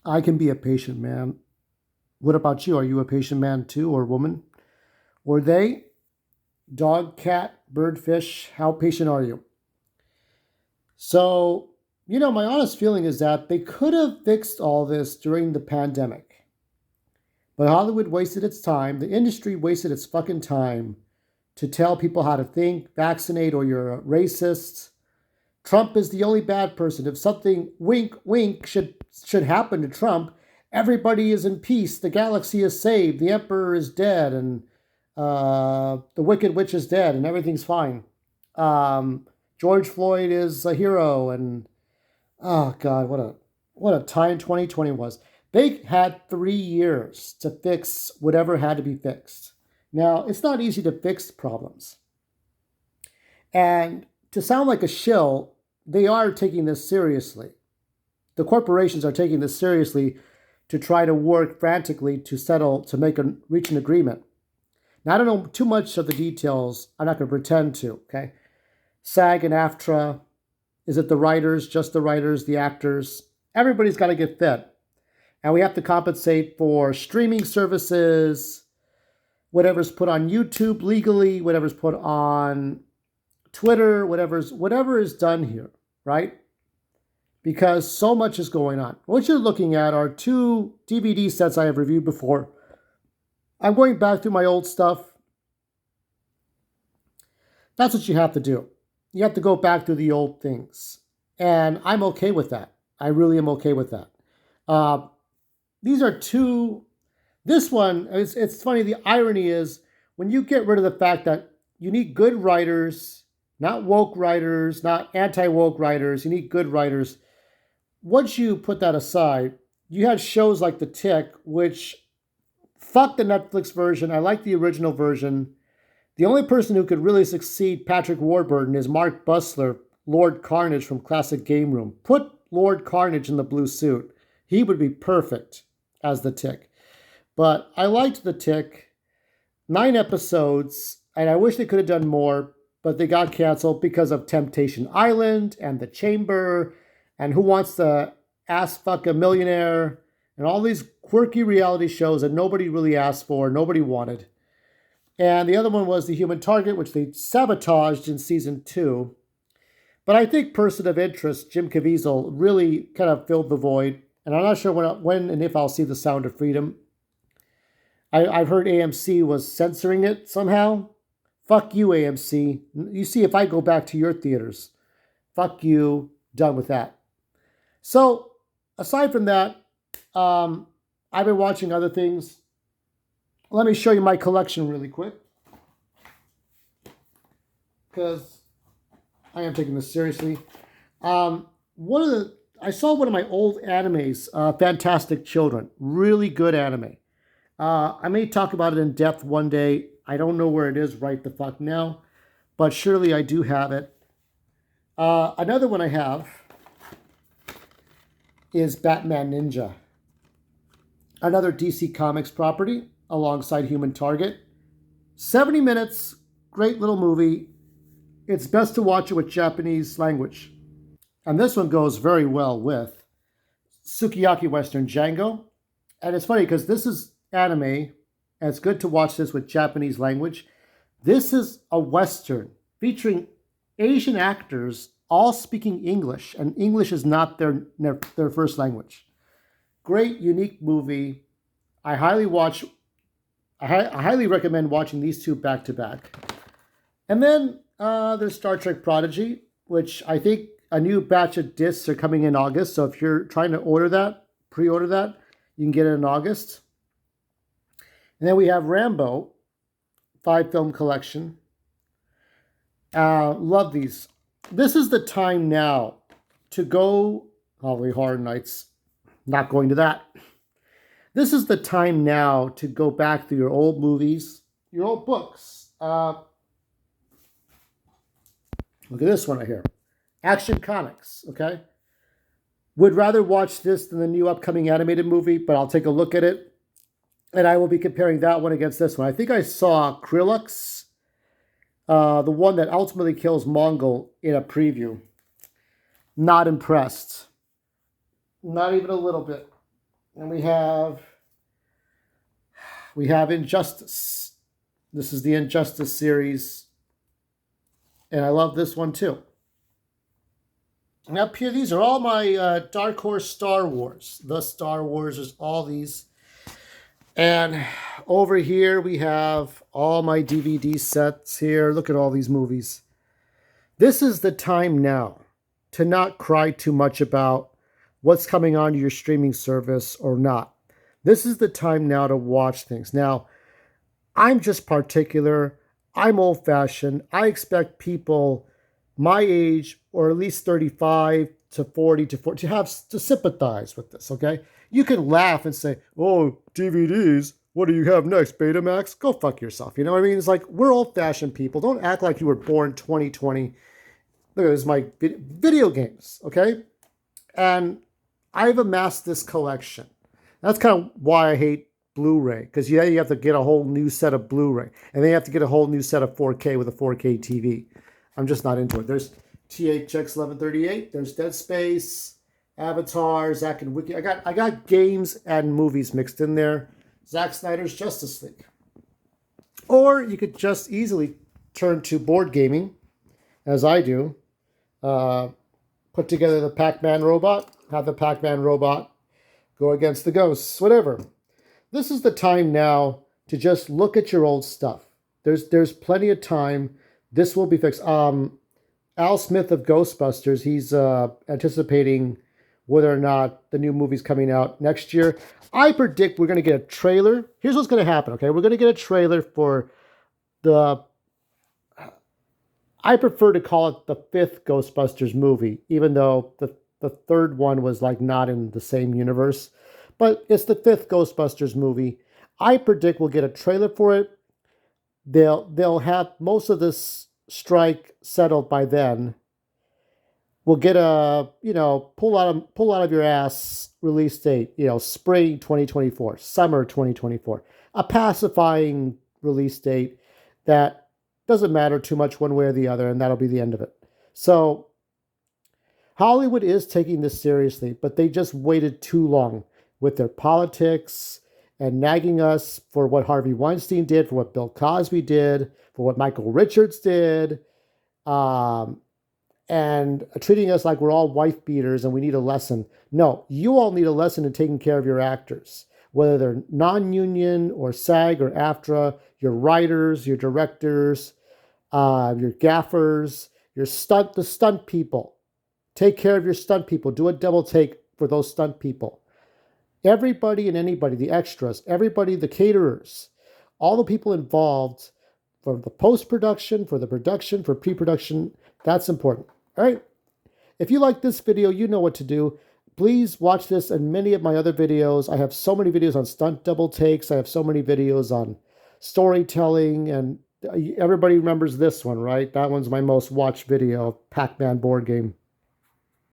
I can be a patient man. What about you? Are you a patient man too, or woman? Or they? Dog, cat, bird, fish? How patient are you? So, my honest feeling is that they could have fixed all this during the pandemic. But Hollywood wasted its time. The industry wasted its fucking time to tell people how to think, vaccinate, or you're a racist. Trump is the only bad person. If something wink wink should happen to Trump, everybody is in peace. The galaxy is saved. The emperor is dead, and the wicked witch is dead, and everything's fine. George Floyd is a hero, and oh god, what a time 2020 was. They had 3 years to fix whatever had to be fixed. Now, it's not easy to fix problems. And to sound like a shill, they are taking this seriously. The corporations are taking this seriously to try to work frantically to settle, to reach an agreement. Now, I don't know too much of the details. I'm not going to pretend to, okay? SAG and AFTRA, is it the writers, just the writers, the actors? Everybody's got to get fed. And we have to compensate for streaming services, whatever's put on YouTube legally, whatever's put on Twitter, whatever is done here, right? Because so much is going on. What you're looking at are two DVD sets I have reviewed before. I'm going back through my old stuff. That's what you have to do. You have to go back through the old things. And I'm okay with that. I really am okay with that. These are two. This one, it's funny. The irony is when you get rid of the fact that you need good writers, not woke writers, not anti-woke writers. You need good writers. Once you put that aside, you had shows like The Tick, which fuck the Netflix version. I like the original version. The only person who could really succeed Patrick Warburton is Mark Bussler, Lord Carnage from Classic Game Room. Put Lord Carnage in the blue suit. He would be perfect as The Tick. But I liked The Tick. 9 episodes, and I wish they could have done more, but they got canceled because of Temptation Island and The Chamber and Who Wants to Ass Fuck a Millionaire and all these quirky reality shows that nobody really asked for, nobody wanted. And the other one was The Human Target, which they sabotaged in season 2. But I think Person of Interest, Jim Caviezel, really kind of filled the void. And I'm not sure when and if I'll see The Sound of Freedom. I've heard AMC was censoring it somehow. Fuck you, AMC. You see, if I go back to your theaters, fuck you, done with that. So, aside from that, I've been watching other things. Let me show you my collection really quick, because I am taking this seriously. I saw one of my old animes, Fantastic Children. Really good anime. I may talk about it in depth one day. I don't know where it is right the fuck now, but surely I do have it. Another one I have is Batman Ninja. Another DC Comics property alongside Human Target. 70 minutes, great little movie. It's best to watch it with Japanese language. And this one goes very well with Sukiyaki Western Django. And it's funny because this is anime, and it's good to watch this with Japanese language. This is a Western featuring Asian actors all speaking English, and English is not their first language. Great, unique movie. I highly recommend watching these two back to back. And then there's Star Trek Prodigy, which I think a new batch of discs are coming in August. So if you're trying to pre-order that, you can get it in August. And then we have Rambo, 5-film collection. Love these. This is the time now to go, Halloween Horror Nights, not going to that. This is the time now to go back through your old movies, your old books. Look at this one right here. Action Comics, okay? Would rather watch this than the new upcoming animated movie, but I'll take a look at it. And I will be comparing that one against this one. I think I saw Krillux, the one that ultimately kills Mongol, in a preview. Not impressed. Not even a little bit. And we have Injustice. This is the Injustice series, and I love this one too. And up here, these are all my Dark Horse Star Wars. The Star Wars is all these. And over here, we have all my DVD sets here. Look at all these movies. This is the time now to not cry too much about what's coming onto your streaming service or not. This is the time now to watch things. Now, I'm just particular. I'm old-fashioned. I expect people my age, or at least 35 to 40 to 40, to sympathize with this, okay? You can laugh and say, oh, DVDs, what do you have next, Betamax? Go fuck yourself, you know what I mean? It's like, we're old-fashioned people. Don't act like you were born 2020. Look at this, my video games, okay? And I've amassed this collection. That's kind of why I hate Blu-ray, because you have to get a whole new set of Blu-ray, and then you have to get a whole new set of 4K with a 4K TV. I'm just not into it. There's THX 1138. There's Dead Space, Avatar, Zack and Wiki. I got games and movies mixed in there. Zack Snyder's Justice League. Or you could just easily turn to board gaming, as I do. Put together the Pac-Man robot. Have the Pac-Man robot go against the ghosts. Whatever. This is the time now to just look at your old stuff. There's plenty of time. This will be fixed. Al Smith of Ghostbusters, he's anticipating whether or not the new movie's coming out next year. I predict we're going to get a trailer. Here's what's going to happen, okay? We're going to get a trailer for the... I prefer to call it the 5th Ghostbusters movie, even though the third one was like not in the same universe. But it's the 5th Ghostbusters movie. I predict we'll get a trailer for it. They'll have most of this strike settled by then. We'll get a, pull out of your ass release date, spring 2024, summer 2024. A pacifying release date that doesn't matter too much one way or the other, and that'll be the end of it. So Hollywood is taking this seriously, but they just waited too long with their politics and nagging us for what Harvey Weinstein did, for what Bill Cosby did, for what Michael Richards did, and treating us like we're all wife beaters and we need a lesson. No, you all need a lesson in taking care of your actors, whether they're non-union or SAG or AFTRA, your writers, your directors, your gaffers, the stunt people. Take care of your stunt people. Do a double take for those stunt people. Everybody and anybody, the extras, everybody, the caterers, all the people involved for the post-production, for the production, for pre-production, that's important. All right. If you like this video, you know what to do. Please watch this and many of my other videos. I have so many videos on stunt double takes. I have so many videos on storytelling, and everybody remembers this one, right? That one's my most watched video, Pac-Man board game.